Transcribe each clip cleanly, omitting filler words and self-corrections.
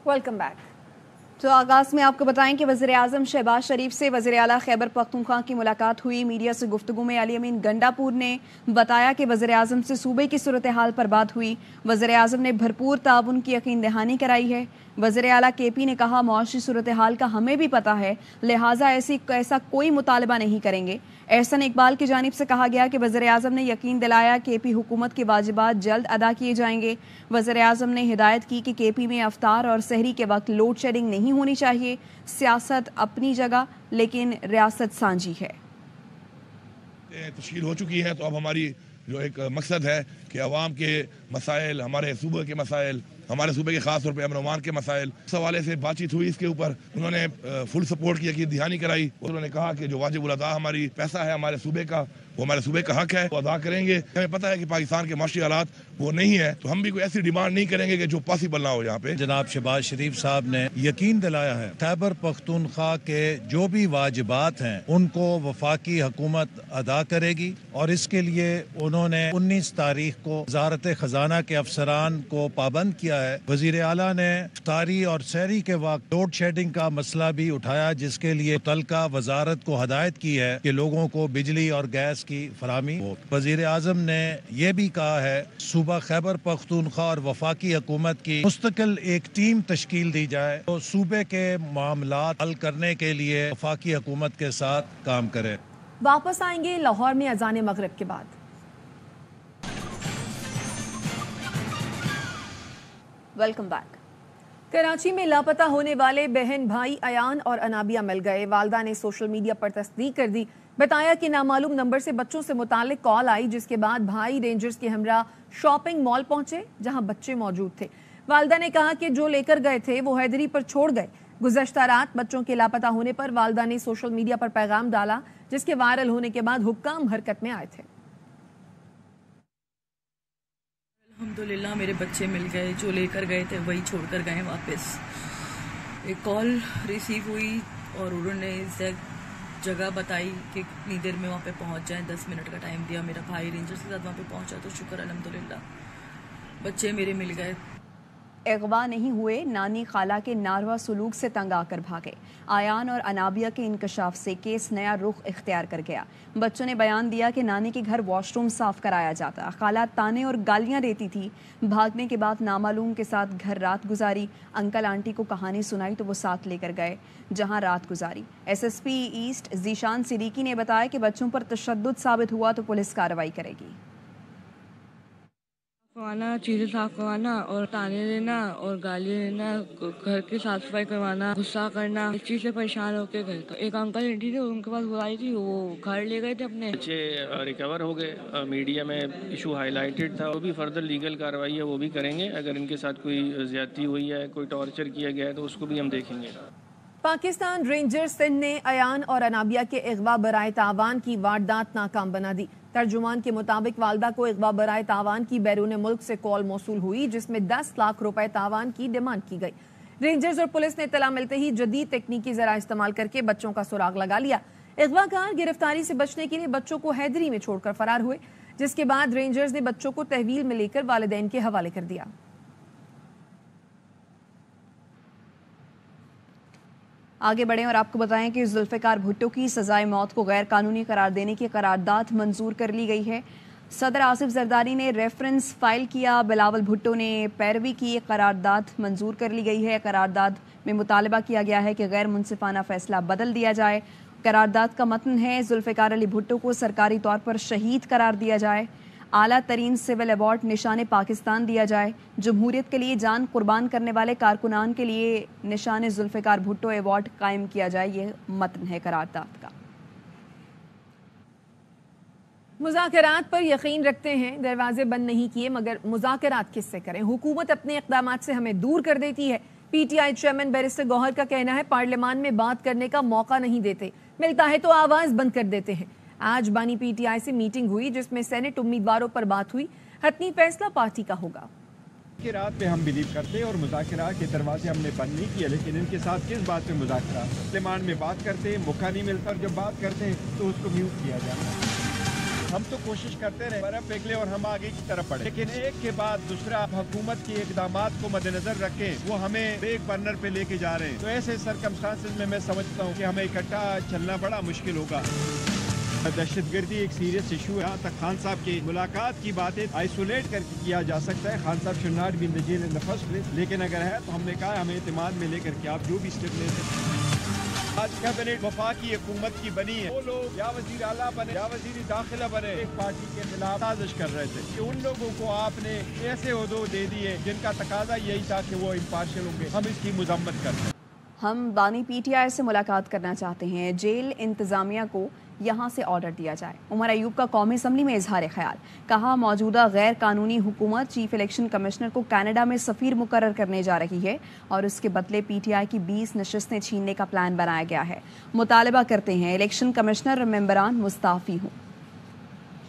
Welcome back. तो आगाज़ में आपको बताएं कि वज़ीर-ए-आज़म शहबाज शरीफ से वज़ीर आला खैबर पख्तूनख्वा की मुलाकात हुई। मीडिया से गुफ्तगू में अली अमीन गंडापुर ने बताया कि वज़ीर-ए-आज़म से सूबे की सूरत हाल पर बात हुई। वज़ीर-ए-आज़म ने भरपूर ताउन की यकीन दहानी कराई है। वज़ीर आला KP ने कहा, मुआशी सूरत हाल का हमें भी पता है, लिहाजा ऐसा कोई मुतालबा नहीं करेंगे। एहसन इकबाल की जानिब से कहा गया कि वज़ीर-ए-आज़म ने यकीन दिलाया KP हुकूमत के वाजिबात जल्द अदा किए जाएंगे। वज़ीर-ए-आज़म ने हिदायत की कि KP में अफ्तार और सहरी के वक्त लोड शेडिंग नहीं होनी चाहिए। सियासत अपनी जगह लेकिन रियासत सांझी है। तश्कील हो चुकी है, तो अब हमारी जो एक मकसद है कि अवाम के मसाइल, हमारे सूबे के मसाइल, हमारे सूबे के खास तौर पर अमन अमान के मसाइल, इस हवाले से बातचीत हुई। इसके ऊपर उन्होंने फुल सपोर्ट की, यकीन दहानी कराई। उन्होंने कहा कि जो वाजिब उल अदा हमारी पैसा है हमारे सूबे का, वो हमारे सूबे का हक है, वो अदा करेंगे। हमें पता है कि पाकिस्तान के माशी हालात वो नहीं है, तो हम भी कोई ऐसी डिमांड नहीं करेंगे कि जो पॉसिबल ना हो। यहाँ पे जनाब शहबाज शरीफ साहब ने यकीन दिलाया है खैबर पख्तूनख्वा के जो भी वाजिबात हैं उनको वफाकी हुकूमत अदा करेगी, और इसके लिए उन्होंने 19 तारीख को वजारत खजाना के अफसरान को पाबंद किया है। वजीर आला ने इफ्तारी और सहरी के वक्त लोड शेडिंग का मसला भी उठाया, जिसके लिए मुतल्लिका वजारत को हदायत की है कि लोगों को बिजली और गैस की फराहमी हो। वजीर आजम ने यह भी कहा है सूबा खैबर पख्तूनख्वा और वफाकी हुकूमत की मुस्तकिल एक टीम तश्कील दी जाए, तो सूबे के मामलात हल करने के लिए वफाकी हुकूमत के साथ काम करे। वापस आएंगे लाहौर में अजान मगरिब के बाद। Welcome back. कराची में लापता होने वाले बहन भाई अयान और अनाबिया मिल गए। वालदा ने सोशल मीडिया पर तस्दीक कर दी, बताया कि नामालूम नंबर से बच्चों से मुतालिक कॉल आई, जिसके बाद भाई रेंजर्स के हमरा शॉपिंग मॉल पहुंचे जहां बच्चे मौजूद थे। वालदा ने कहा कि जो लेकर गए थे वो हैदरी पर छोड़ गए। गुज़श्ता रात बच्चों के लापता होने पर वालदा ने सोशल मीडिया पर पैगाम डाला, जिसके वायरल होने के बाद हुक्काम हरकत में आए थे। अल्हम्दुलिल्लाह मेरे बच्चे मिल गए, जो लेकर गए थे वही छोड़कर गए वापस। एक कॉल रिसीव हुई और उन्होंने जगह बताई कि कितनी देर में वहाँ पे पहुँच जाएं। 10 मिनट का टाइम दिया। मेरा भाई रेंजर्स के साथ वहाँ पे पहुँचा, तो शुक्र अल्हम्दुलिल्लाह बच्चे मेरे मिल गए। अगवा नहीं हुए, नानी खाला के नारवा सलूक से तंग आकर भागे। आयान और अनाबिया के इंकशाफ से केस नया रुख इख्तियार कर गया। बच्चों ने बयान दिया कि नानी के घर वॉशरूम साफ कराया जाता, खाला ताने और गालियां देती थी। भागने के बाद नामालूम के साथ घर रात गुजारी। अंकल आंटी को कहानी सुनाई तो वो साथ लेकर गए जहां रात गुजारी। SSP ईस्ट जीशान सिद्दीकी ने बताया कि बच्चों पर तशद्दुद साबित हुआ तो पुलिस कार्रवाई करेगी। करवाना, चीज़ें साफ करवाना और ताने देना और गाली देना, घर की साफ सफाई करवाना, गुस्सा करना, इस चीज़ से परेशान होकर गए। तो एक अंकल आंटी थे, उनके पास बुलाई थी, वो घर ले गए थे अपने बच्चे रिकवर हो गए। मीडिया में इशू हाईलाइटेड था, वो भी फर्दर लीगल कार्रवाई है वो भी करेंगे। अगर इनके साथ कोई ज्यादती हुई है, कोई टॉर्चर किया गया है, तो उसको भी हम देखेंगे। पाकिस्तान रेंजर्स सिंध ने अयान और अनाबिया के अगवा बराए तावान की वारदात नाकाम बना दी। तर्जुमान के मुताबिक वालदा को अगवा बराए तावान की बैरून मुल्क से कॉल मौसूल हुई, जिसमें 10 लाख रुपए तावान की डिमांड की गई। रेंजर्स और पुलिस ने इत्तला मिलते ही जदीद तकनीकी जरा इस्तेमाल करके बच्चों का सुराग लगा लिया। अगवाकार गिरफ्तारी से बचने के लिए बच्चों को हैदरी में छोड़कर फरार हुए, जिसके बाद रेंजर्स ने बच्चों को तहवील में लेकर वालिदैन के हवाले कर दिया। आगे बढ़ें और आपको बताएं कि जुल्फ़िकार भुट्टो की सजाए मौत को गैर कानूनी करार देने की करारदाद मंजूर कर ली गई है। सदर आसिफ जरदारी ने रेफरेंस फाइल किया, बिलावल भुट्टो ने पैरवी की, करारदाद मंजूर कर ली गई है। करारदाद में मुतालबा किया गया है कि गैर मुनसिफाना फैसला बदल दिया जाए। करारदाद का मतन है, जुल्फ़िकार अली भुट्टो को सरकारी तौर पर शहीद करार दिया जाए, आला तरीन सिविल अवार्ड निशान पाकिस्तान दिया जाए, जमहूरियत के लिए जान कुर्बान करने वाले कारकुनान के लिए निशान जुल्फ़िकार भुट्टो अवार्ड कायम किया जाए। ये मतन है करारदाद का। मुज़ाकरात पर यकीन रखते हैं, दरवाजे बंद नहीं किए, मगर मुज़ाकरात किससे करें? हुकूमत अपने इक़दामात से हमें दूर कर देती है। PTI चेयरमैन बैरिस्टर गौहर का कहना है, पार्लियामान में बात करने का मौका नहीं देते, मिलता है तो आवाज़ बंद कर देते हैं। आज बानी PTI से मीटिंग हुई, जिसमें सेनेट उम्मीदवारों पर बात हुई। हतमी फैसला पार्टी का होगा। कि रात पे हम बिलीव करते हैं और मुज़ाकरा के दरवाजे हमने बंद नहीं किए, लेकिन इनके साथ किस बात पे मुज़ाकरा? पार्लियामान में बात करते हैं, मौका नहीं मिलता, और जब बात करते हैं तो उसको म्यूट किया जाता है। हम तो कोशिश करते रहे बर्फ पिघले और हम आगे की तरफ बढ़े, लेकिन एक के बाद दूसरा हुकूमत के इकदामात को मद्देनजर रखे वो हमें बैक बर्नर पे लेके जा रहे हैं। तो ऐसे सरकमस्टांसेस में मैं समझता हूँ कि हमें इकट्ठा चलना बड़ा मुश्किल होगा। दहशतगर्दी एक सीरियस इशू है। यहाँ तक खान साहब की मुलाकात की बातें आइसोलेट करके किया जा सकता है। खान साहब should not be in the jail in the first place, लेकिन अगर है तो हमने कहा हमें इत्मीनान में लेकर के आप जो भी स्टेप लेते हैं। आज कैबिनेट वफाकी हुकूमत की बनी है, वो लोग या वजीर आला बने या वजीर दाखिला बने एक पार्टी के खिलाफ साजिश कर रहे थे कि उन लोगों को आपने ऐसे ओहदे दे दिए जिनका तकाजा यही था कि वो इम्पार्शियल होंगे। हम इसकी मजम्मत करते हैं। हम बानी पीटीआई से मुलाकात करना चाहते हैं। जेल इंतजामिया को यहाँ से ऑर्डर दिया जाए। उमर अयूब का कौमी असम्बली में इजहार ख्याल, कहा मौजूदा गैर कानूनी हुकूमत चीफ इलेक्शन कमिश्नर को कनाडा में सफ़ीर मुकर्रर करने जा रही है और उसके बदले पीटीआई की 20 नशिस्तें छीनने का प्लान बनाया गया है। मुतालबा करते हैं इलेक्शन कमिश्नर और मेंबरान मुस्ताफी हों।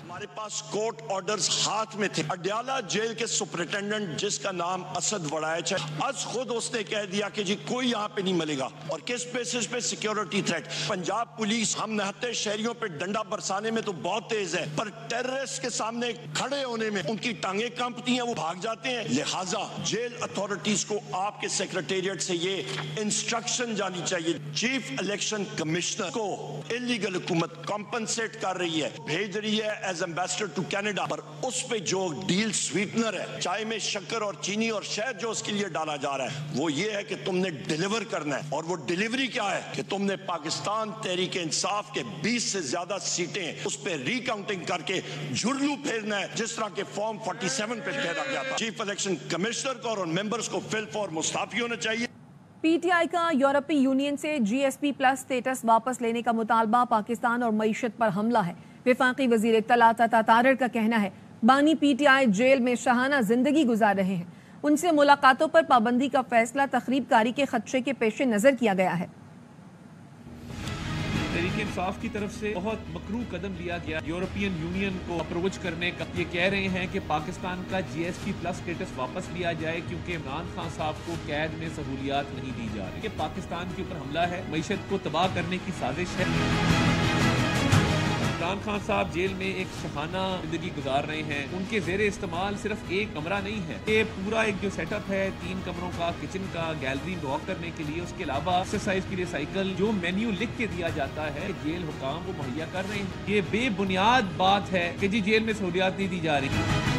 हमारे पास कोर्ट ऑर्डर्स हाथ में थे। अडयाला जेल के सुपरिटेंडेंट जिसका नाम असद वड़ाइच है, आज खुद उसने कह दिया कि जी कोई यहाँ पे नहीं मिलेगा। और किस बेसिस पे? Security threat. पंजाब पुलिस हम नहते शहरियों पे डंडा बरसाने में तो बहुत तेज है, पर टेररिस्ट के सामने खड़े होने में उनकी टांगे कांपती हैं, वो भाग जाते हैं। लिहाजा जेल अथॉरिटीज को आपके सेक्रेटेरिएट से ये इंस्ट्रक्शन जानी चाहिए, चीफ इलेक्शन कमिश्नर को इलीगल हुकूमत कॉम्पनसेट कर रही है, भेज रही है एज एम्बेसडर टू कनाडा, पर उस पे जो डील स्वीटनर है, चाय में शक्कर और चीनी और शहद जो उसके लिए डाला जा रहा है, वो ये है कि तुमने डिलीवर करना है। और वो डिलीवरी क्या है कि तुमने पाकिस्तान तहरीक इंसाफ के 20 से ज्यादा सीटें उस पे रिकाउंटिंग करके झुरलू फेरना है, जिस तरह के फॉर्म 47 पे फेरा गया था। चीफ इलेक्शन कमिश्नर को और मेंबर्स को फिल फॉर मुस्ताफी होना चाहिए। पीटीआई का यूरोपीय यूनियन से जीएसपी प्लस स्टेटस वापस लेने का मुतालबा पाकिस्तान और मईशत पर हमला है। वफाकी वजीर इत्तलात अता तारड़ का कहना है बानी पीटीआई जेल में शाहाना जिंदगी गुजार रहे हैं। उनसे मुलाकातों पर पाबंदी का फैसला तखरीबकारी के खदशे के पेश नजर किया गया है। तहरीक इंसाफ की तरफ से बहुत मकरू कदम लिया गया यूरोपियन यूनियन को अप्रोच करने का। ये कह रहे हैं कि पाकिस्तान का जीएसपी प्लस स्टेटस वापस लिया जाए क्योंकि इमरान खान साहब को कैद में सहूलियात नहीं दी जा रही। कि पाकिस्तान के ऊपर हमला है, मईशत को तबाह करने की साजिश है। इमरान खान साहब जेल में एक शहाना जिंदगी गुजार रहे हैं। उनके जेरे इस्तेमाल सिर्फ एक कमरा नहीं है, ये पूरा एक जो सेटअप है 3 कमरों का, किचन का, गैलरी वॉक करने के लिए, उसके अलावा एक्सरसाइज के लिए साइकिल, जो मेन्यू लिख के दिया जाता है जेल हुकाम वो मुहैया कर रहे हैं। ये बेबुनियाद बात है कि जी जेल में सहूलियात नहीं दी जा रही।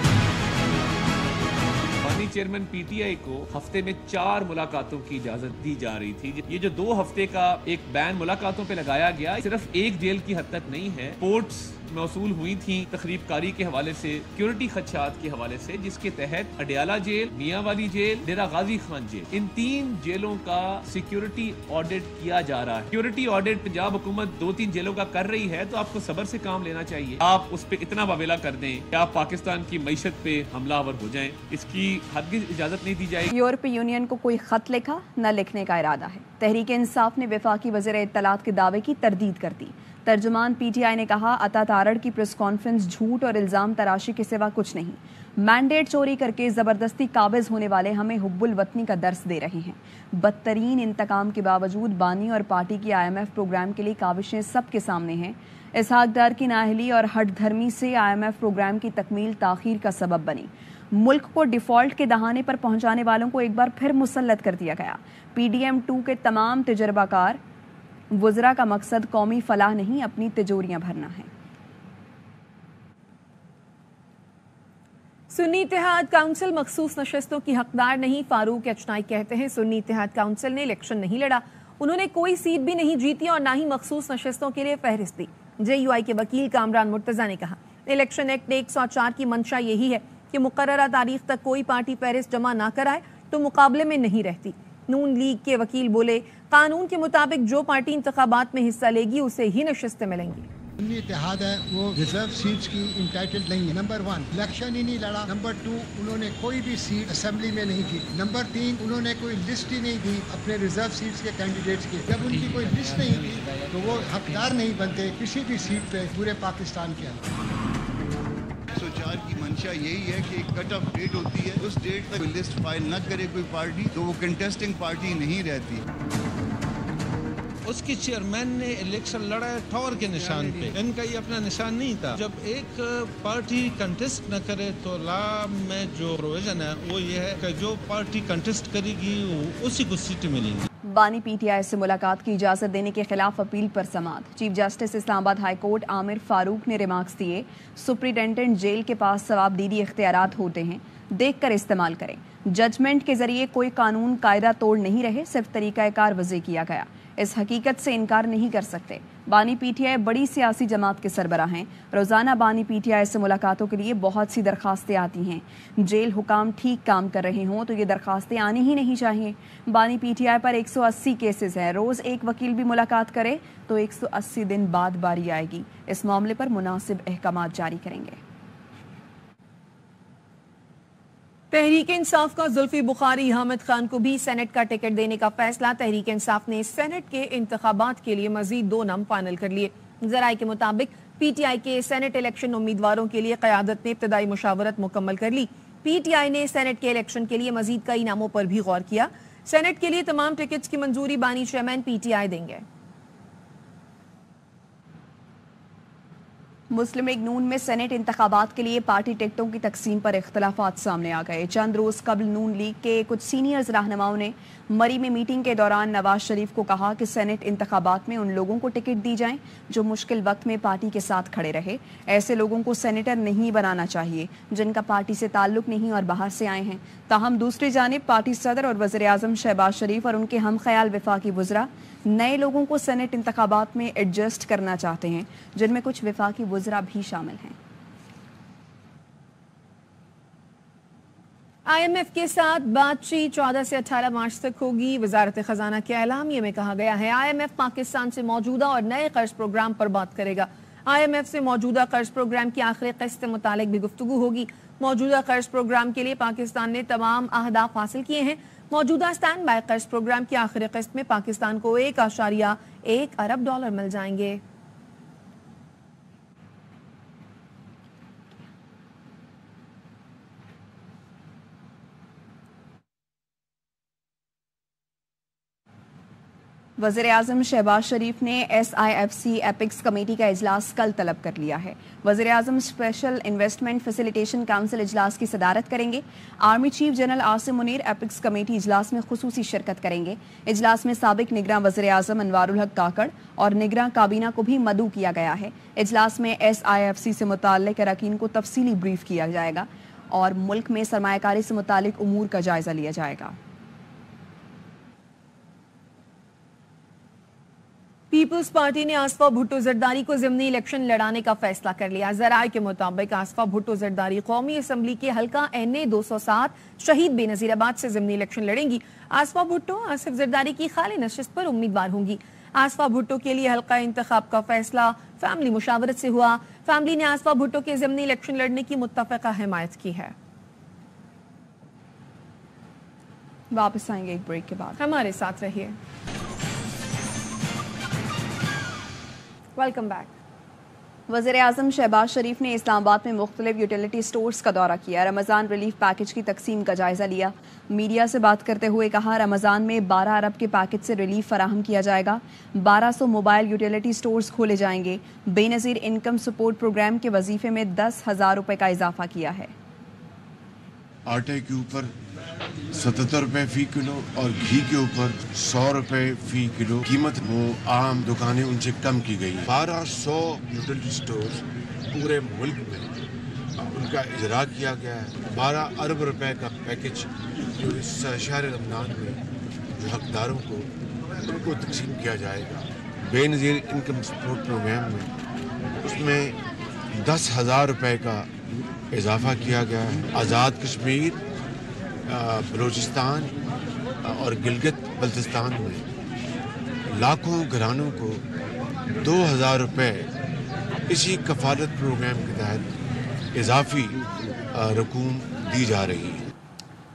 बानी चेयरमैन पीटीआई को हफ्ते में 4 मुलाकातों की इजाजत दी जा रही थी। ये जो 2 हफ्ते का एक बैन मुलाकातों पे लगाया गया, सिर्फ एक जेल की हद तक नहीं है। रिपोर्ट्स मौसूल हुई थी तखरीबकारी के हवाले से, सिक्योरिटी खदशात के हवाले से, जिसके तहत अडयाला जेल, मियांवाली जेल, डेरा गाजी खान जेल, इन 3 जेलों का सिक्योरिटी ऑडिट किया जा रहा है। सिक्योरिटी ऑडिट पंजाब हुकूमत 2-3 जेलों का कर रही है, तो आपको सब्र से काम लेना चाहिए। आप उस पर इतना वावेला कर दें कि आप पाकिस्तान की मईशत पे हमलावर हो जाएं, इसकी हरगिज़ इजाजत नहीं दी जाएगी। यूरोपीय यूनियन को कोई खत लिखा न लिखने का इरादा है। तहरीक इंसाफ ने वफाकी वज़ीर इत्तलात के दावे की तरदीद कर दी। तर्जुमान पीटीआई ने कहा अता तारड़ की प्रेस कॉन्फ्रेंस झूठ और इल्ज़ाम तराशी के सिवा कुछ नहीं। मैंडेट चोरी करके ज़बरदस्ती काबिज होने वाले हमें हुब्बुल वतनी का दर्स दे रहे हैं। बदतरीन इंतकाम के बावजूद बानी और पार्टी की IMF प्रोग्राम के लिए काविशें सबके सामने हैं। इसहाक डार की नाअहली और हट धर्मी से IMF प्रोग्राम की तकमील ताखीर का सबब बनी। मुल्क को डिफ़ॉल्ट के दहाने पर पहुंचाने वालों को एक बार फिर मुसल्लत कर दिया गया। PDM2 के तमाम तजर्बाकार वज़रा का मकसद कौमी फलाह नहीं, अपनी तिजोरियां भरना है। सुन्नी इत्तेहाद काउंसिल मखसूस नशस्तों की हकदार नहीं, फारूक एचनाई कहते हैं सुन्नी इत्तेहाद काउंसिल ने इलेक्शन नहीं लड़ा, उन्होंने कोई सीट भी नहीं जीती और ना ही मखसूस नशस्तों के लिए फहरिस्त दी। JUI के वकील कामरान मुर्तज़ा ने कहा इलेक्शन एक्ट 104 की मंशा यही है कि मुकर्ररा तारीख तक कोई पार्टी फहरिस्त जमा ना कराए तो मुकाबले में नहीं रहती। नून लीग के वकील बोले कानून के मुताबिक जो पार्टी इंतखाबात में हिस्सा लेगी उसे ही नशिस्तें मिलेंगी। सुन्नी इत्तेहाद है वो रिजर्व सीट्स की इंटाइटल्ड नहीं है। नंबर 1 इलेक्शन ही नहीं लड़ा। नंबर 2 उन्होंने कोई भी सीट असेंबली में नहीं की। नंबर 3 उन्होंने कोई लिस्ट ही नहीं दी अपने रिजर्व सीट्स के कैंडिडेट्स की। जब उनकी कोई लिस्ट नहीं थी तो वो हकदार नहीं बनते किसी भी सीट पे पूरे पाकिस्तान के अंदर। 104 की मंशा यही है कि एक कट ऑफ डेट होती है, उस डेट तक लिस्ट फाइल न करे कोई पार्टी तो वो कंटेस्टिंग पार्टी नहीं रहती। اس کی چیئرمین نے الیکشن لڑا ہے ٹھور کے نشان پہ. ان کا یہ اپنا نشان نہیں تھا. جب ایک پارٹی کنٹیسٹ نہ کرے تو لا میں جو پروویژن ہے وہ یہ ہے کہ جو پارٹی کنٹیسٹ کرے گی اسی کو سیٹیں ملیں گی. بانی پی ٹی آئی سے ملاقات کی اجازت دینے کے خلاف اپیل پر سماعت. چیف جسٹس اسلام آباد ہائی کورٹ عامر فاروق نے ریمارکس دیے. سپرنٹینڈنٹ جیل کے پاس ثواب دیدی اختیارات ہوتے ہیں, دیکھ کر استعمال کریں. ججمنٹ کے ذریعے کوئی قانون قاعدہ توڑ نہیں رہے, صرف طریقہ کار وضع کیا گیا. اس حقیقت سے انکار نہیں کر سکتے. بانی پی ٹی آئی بڑی سیاسی جماعت کے سربراہ ہیں. روزانہ بانی پی ٹی آئی سے ملاقاتوں کے لیے بہت سی درخواستیں آتی ہیں. جیل حکام ٹھیک کام کر رہے ہوں تو یہ درخواستیں آنی ہی نہیں چاہیے. بانی P T I per 180 cases ہیں. روز ایک وکیل بھی ملاقات کرے تو 180 دن بعد باری آئے گی. اس معاملے پر مناسب احکامات جاری کریں گے. تحریک انصاف کا زلفی بخاری حامد خان کو بھی سینٹ کا ٹکٹ دینے کا فیصلہ. تحریک انصاف نے سینٹ کے انتخابات کے لیے مزید 2 نام فائنل کر لیے. ذرائع کے مطابق پی ٹی آئی کے سینٹ الیکشن امیدواروں کے لیے قیادت نے ابتدائی مشاورت مکمل کر لی. پی ٹی آئی نے سینٹ کے الیکشن کے لیے مزید کئی ناموں پر بھی غور کیا. سینٹ کے لیے تمام ٹکٹس کی منظوری بانی چیئرمین پی ٹی آئی دیں گے. مسلم لیگ نون میں سینٹ انتخابات کے لیے پارٹی ٹکٹوں کی تقسیم پر اختلافات سامنے آ گئے. چند روز قبل نون لیگ کے کچھ سینئرز رہنماؤں نے مری میں میٹنگ کے دوران نواز شریف کو کہا کہ سینٹ انتخابات میں ان لوگوں کو ٹکٹ دی جائیں جو مشکل وقت میں پارٹی کے ساتھ کھڑے رہے. ایسے لوگوں کو سینیٹر نہیں بنانا چاہیے جن کا پارٹی سے تعلق نہیں اور باہر سے آئے ہیں. تاہم دوسری جانب پارٹی صدر اور وزیر اعظم شہباز شریف اور ان کے ہم خیال وفاقی وزراء نئے لوگوں کو سینٹ انتخابات میں ایڈجسٹ کرنا چاہتے ہیں, جن میں کچھ وفاقی وزراء بھی شامل ہیں. آئی ایم ایف کے ساتھ بات چیت 14 سے 18 مارچ تک ہوگی. وزارت خزانہ کے اعلامیے میں کہا گیا ہے آئی ایم ایف پاکستان سے موجودہ اور نئے قرض پروگرام پر بات کرے گا. آئی ایم ایف سے موجودہ قرض پروگرام کی آخری قسط سے متعلق بھی گفتگو ہوگی. موجودہ قرض پروگرام کے لیے پاکستان نے تمام اہداف حاصل کیے ہیں. موجودہ اسٹینڈ بائی قرض پروگرام کی آخری قسط میں پاکستان کو 1.1 ارب ڈالر مل جائیں گے. وزیر اعظم شہباز شریف نے S I F C apex committee کا اجلاس کل طلب کر لیا ہے. وزیر اعظم اسپیشل انویسٹمنٹ فیسیلیٹیشن کونسل اجلاس کی صدارت کریں گے. Army chief general Asim Munir apex committee اجلاس میں خصوصی شرکت کریں گے. اجلاس میں سابق نگراں وزیر اعظم انوار الحق کاکڑ اور نگراں کابینہ کو بھی مدعو کیا گیا ہے. اجلاس میں ایس آئی ایف سی سے متعلق اراکین کو تفصیلی بریف کیا جائے گا اور ملک میں سرمایہ کاری سے متعلق امور کا جائزہ لیا جائے گا. پیپلز پارٹی نے آصفہ بھٹو زرداری کو ضمنی الیکشن لڑانے کا فیصلہ کر لیا. ذرائع کے مطابق آصفہ بھٹو زرداری قومی اسمبلی کے حلقہ این اے 207 شہید بے نظیر آباد سے ضمنی الیکشن لڑیں گی. آصفہ بھٹو آصف زرداری کی خالی نشست پر امیدوار ہوں گی. آصفہ بھٹو کے لیے حلقہ انتخاب کا فیصلہ فیملی مشاورت سے ہوا. فیملی نے آصفہ بھٹو کے ضمنی الیکشن لڑنے کی متفقہ حمایت کی ہے. واپس آئیں گے ایک بریک کے بعد. ہمارے ساتھ رہیے. Welcome back. وزیر اعظم شہباز شریف نے اسلام آباد میں مختلف یوٹیلیٹی سٹورز کا دورہ کیا. رمضان ریلیف پیکج کی تقسیم کا جائزہ لیا. میڈیا سے بات کرتے ہوئے کہا رمضان میں 12 ارب کے پیکج سے ریلیف فراہم کیا جائے گا. 1200 موبائل یوٹیلیٹی سٹورز کھولے جائیں گے. بے نظیر انکم سپورٹ پروگرام کے وظیفے میں 10,000 روپے کا اضافہ کیا ہے. آٹے کے اوپر 77 روپے فی کلو اور گھی کے اوپر 100 روپے فی کلو قیمت وہ عام دکانیں ان سے کم کی گئی. 1200 یوٹیلیٹی سٹورز پورے ملک میں ان کا اجرا کیا گیا ہے. 12 ارب روپے کا پیکج جو اس شہر رمضان میں جو حقداروں کو ان کو تقسیم کیا جائے گا. بے نظیر انکم سپورٹ پروگرام میں اس میں 10,000 روپے کا اضافہ کیا گیا ہے. آزاد کشمیر بلوچستان اور گلگت بلتستان میں لاکھوں گھرانوں کو 2,000 روپے اسی کفالت پروگرام کے تحت اضافی رقوم دی جا رہی ہے.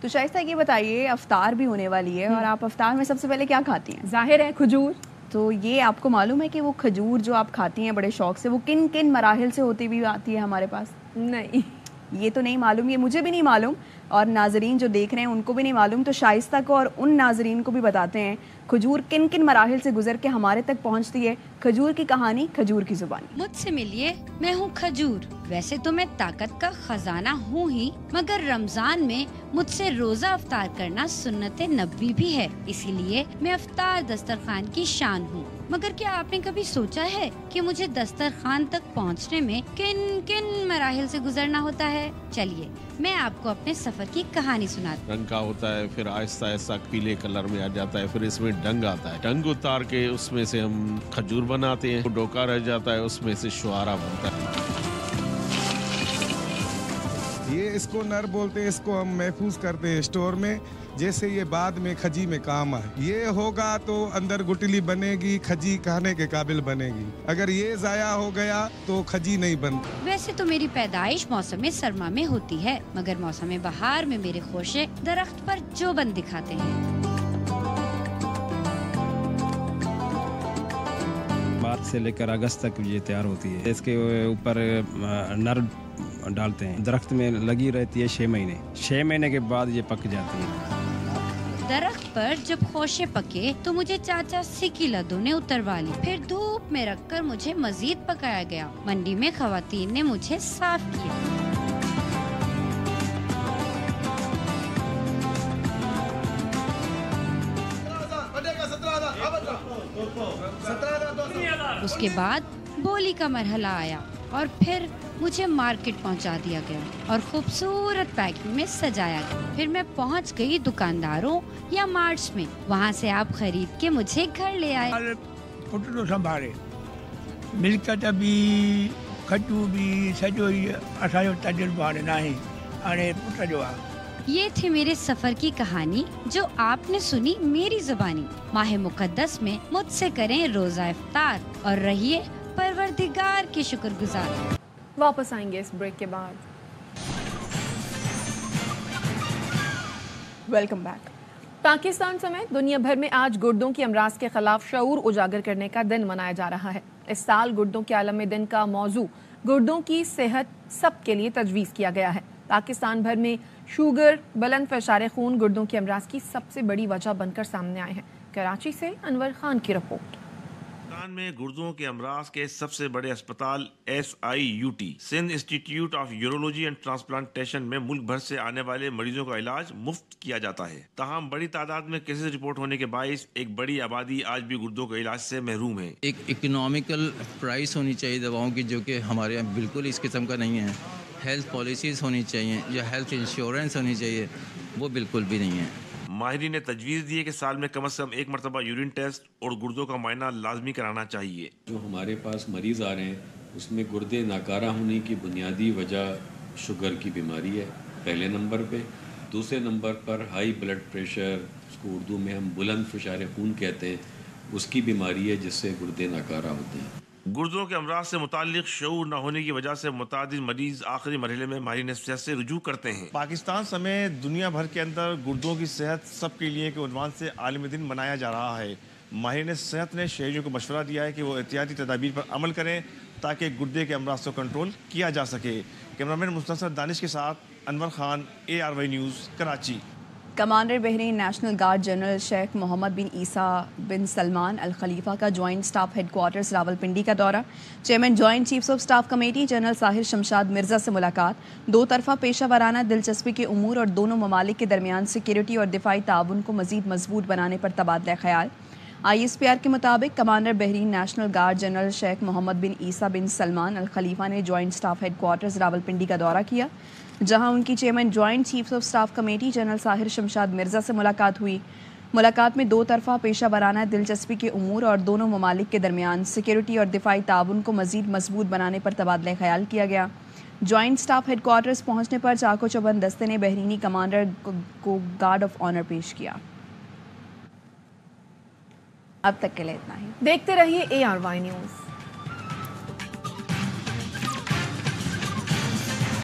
تو شائستہ یہ بتائیے افطار بھی ہونے والی ہے اور آپ افطار میں سب سے پہلے کیا کھاتی ہیں؟ ظاہر ہے کھجور. تو یہ آپ کو معلوم ہے کہ وہ کھجور جو آپ کھاتی ہیں بڑے شوق سے وہ کن کن مراحل سے ہوتی بھی آتی ہے ہمارے پاس؟ نہیں یہ تو نہیں معلوم, یہ مجھے بھی نہیں معلوم. اور ناظرین جو دیکھ رہے ہیں ان کو بھی نہیں معلوم تو شائستہ کو اور ان ناظرین کو بھی بتاتے ہیں کھجور کن کن مراحل سے گزر کے ہمارے تک پہنچتی ہے. کھجور کی کہانی کھجور کی زبان. مجھ سے ملیے، میں ہوں کھجور. ویسے تو میں طاقت کا خزانہ ہوں ہی، مگر رمضان میں مجھ سے روزہ افطار کرنا سنت نبوی بھی ہے، اسی لیے میں افطار دسترخوان کی شان ہوں. مگر کیا آپ نے کبھی سوچا ہے کہ مجھے دسترخوان تک پہنچنے میں کن کن مراحل سے گزرنا ہوتا ہے؟ چلیے میں آپ کو اپنے سفر کی کہانی سناتی ہوں. رنگ کا ہوتا ہے، پھر آہستہ آہستہ پیلے کلر میں آ جاتا ہے، پھر اس میں ڈنگ آتا ہے. ڈنگ اتار کے اس میں سے ہم کھجور بناتے ہیں. ڈوکا رہ جاتا ہے، اس میں سے شوارا بنتا ہے. یہ اس کو نر بولتے ہیں. اس کو ہم محفوظ کرتے ہیں اسٹور میں، جیسے یہ بعد میں کھجی میں کام آئے. یہ ہوگا تو اندر گٹلی بنے گی، کھجی کھانے کے قابل بنے گی. اگر یہ ضائع ہو گیا تو کھجی نہیں بنتی. ویسے تو میری پیدائش موسم سرما میں ہوتی ہے، مگر موسم بہار میں میرے خوشے درخت پر جوبن دکھاتے ہیں. مارچ سے لے کر اگست تک یہ تیار ہوتی ہے. اس کے اوپر نر ڈالتے ہیں. درخت میں لگی رہتی ہے 6 مہینے. 6 مہینے کے بعد یہ پک جاتی ہے. درخت پر جب خوشے پکے تو مجھے چاچا سکی لدو نے اتروا لی. پھر دھوپ میں رکھ کر مجھے مزید پکایا گیا. منڈی میں خواتین نے مجھے صاف کیا. اس کے بعد بولی کا مرحلہ آیا اور پھر مجھے مارکیٹ پہنچا دیا گیا اور خوبصورت پیکنگ میں سجایا گیا. پھر میں پہنچ گئی دکانداروں یا مارٹس میں. وہاں سے آپ خرید کے مجھے گھر لے آئے. پوٹیٹو سنبھارے ملکت بھی کھٹو بھی سجو اساجو تجربہ ہے نہیں انے پٹ جو ہے. یہ تھی میرے سفر کی کہانی جو آپ نے سنی میری زبانی. ماہ مقدس میں مجھ سے کریں روزہ افطار اور رہیے پروردگار کی شکر گزار. واپس آئیں گے اس بریک کے بعد. Welcome back. پاکستان سمیت دنیا بھر میں آج گردوں کی امراض کے خلاف شعور اجاگر کرنے کا دن منایا جا رہا ہے. اس سال گردوں کے عالمی دن کا موضوع گردوں کی صحت سب کے لیے تجویز کیا گیا ہے. پاکستان بھر میں شوگر، بلند فشار خون گردوں کے امراض کی سب سے بڑی وجہ بن کر سامنے آئے ہیں. کراچی سے انور خان کی رپورٹ. پاکستان میں گردوں کے امراض کے سب سے بڑے اسپتال SIUT Sindh institute of urology and transplantation میں ملک بھر سے آنے والے مریضوں کا علاج مفت کیا جاتا ہے. تاہم بڑی تعداد میں کیسز رپورٹ ہونے کے باعث ایک بڑی آبادی آج بھی گردوں کے علاج سے محروم ہے. ایک اکنامیکل پرائس ہونی چاہیے دواؤں کی، جو کہ ہمارے یہاں بالکل اس قسم کا نہیں ہے. ہیلتھ پالیسیز ہونی چاہیے یا ہیلتھ انشورنس ہونی چاہیے، وہ بالکل بھی نہیں ہے. ماہرین نے تجویز دی ہے کہ سال میں کم از کم 1 مرتبہ یورین ٹیسٹ اور گردوں کا معائنہ لازمی کرانا چاہیے. جو ہمارے پاس مریض آ رہے ہیں اس میں گردے ناکارہ ہونے کی بنیادی وجہ شوگر کی بیماری ہے پہلے نمبر پہ. دوسرے نمبر پر ہائی بلڈ پریشر، اس کو اردو میں ہم بلند فشار خون کہتے ہیں، اس کی بیماری ہے جس سے گردے ناکارہ ہوتے ہیں. گردوں کے امراض سے متعلق شعور نہ ہونے کی وجہ سے متعدد مریض آخری مرحلے میں ماہرین صحت سے رجوع کرتے ہیں. پاکستان سمیت دنیا بھر کے اندر گردوں کی صحت سب کے لیے کے عنوان سے عالمی دن منایا جا رہا ہے. ماہرین صحت نے شہریوں کو مشورہ دیا ہے کہ وہ احتیاطی تدابیر پر عمل کریں تاکہ گردے کے امراض کو کنٹرول کیا جا سکے. کیمرامین مستنصر دانش کے ساتھ Anwar Khan, ARY news, Karachi. Commander Bahrain national guard general Sheikh Mohammed bin Isa bin Salman Al Khalifa کا joint staff headquarters Rawalpindi کا دورہ. Chairman joint chiefs of staff committee general Tahir Shamshad Mirza سے ملاقات. 2 طرفہ پیشہ ورانہ دلچسپی کے امور اور دونوں ممالک کے درمیان سیکیورٹی اور دفاعی تعاون کو مزید مضبوط بنانے پر تبادلہ خیال. ISPR کے مطابق commander Bahrain national guard general Sheikh Mohammed bin Isa bin Salman Al Khalifa نے joint staff headquarters Rawalpindi کا دورہ کیا، جہاں ان کی chairman joint chiefs of staff committee general Tahir Shamshad Mirza سے ملاقات ہوئی. ملاقات میں 2 طرفہ پیشہ ورانہ دلچسپی کے امور اور دونوں ممالک کے درمیان سیکیورٹی اور دفاعی تعاون کو مزید مضبوط بنانے پر تبادلہ خیال کیا گیا. جوائنٹ سٹاف ہیڈ کوارٹرز پہنچنے پر چاق و چوبند دستے نے بحرینی کمانڈر کو گارڈ آف آنر پیش کیا. اب تک کے لیے اتنا ہی. دیکھتے رہیے ARY نیوز.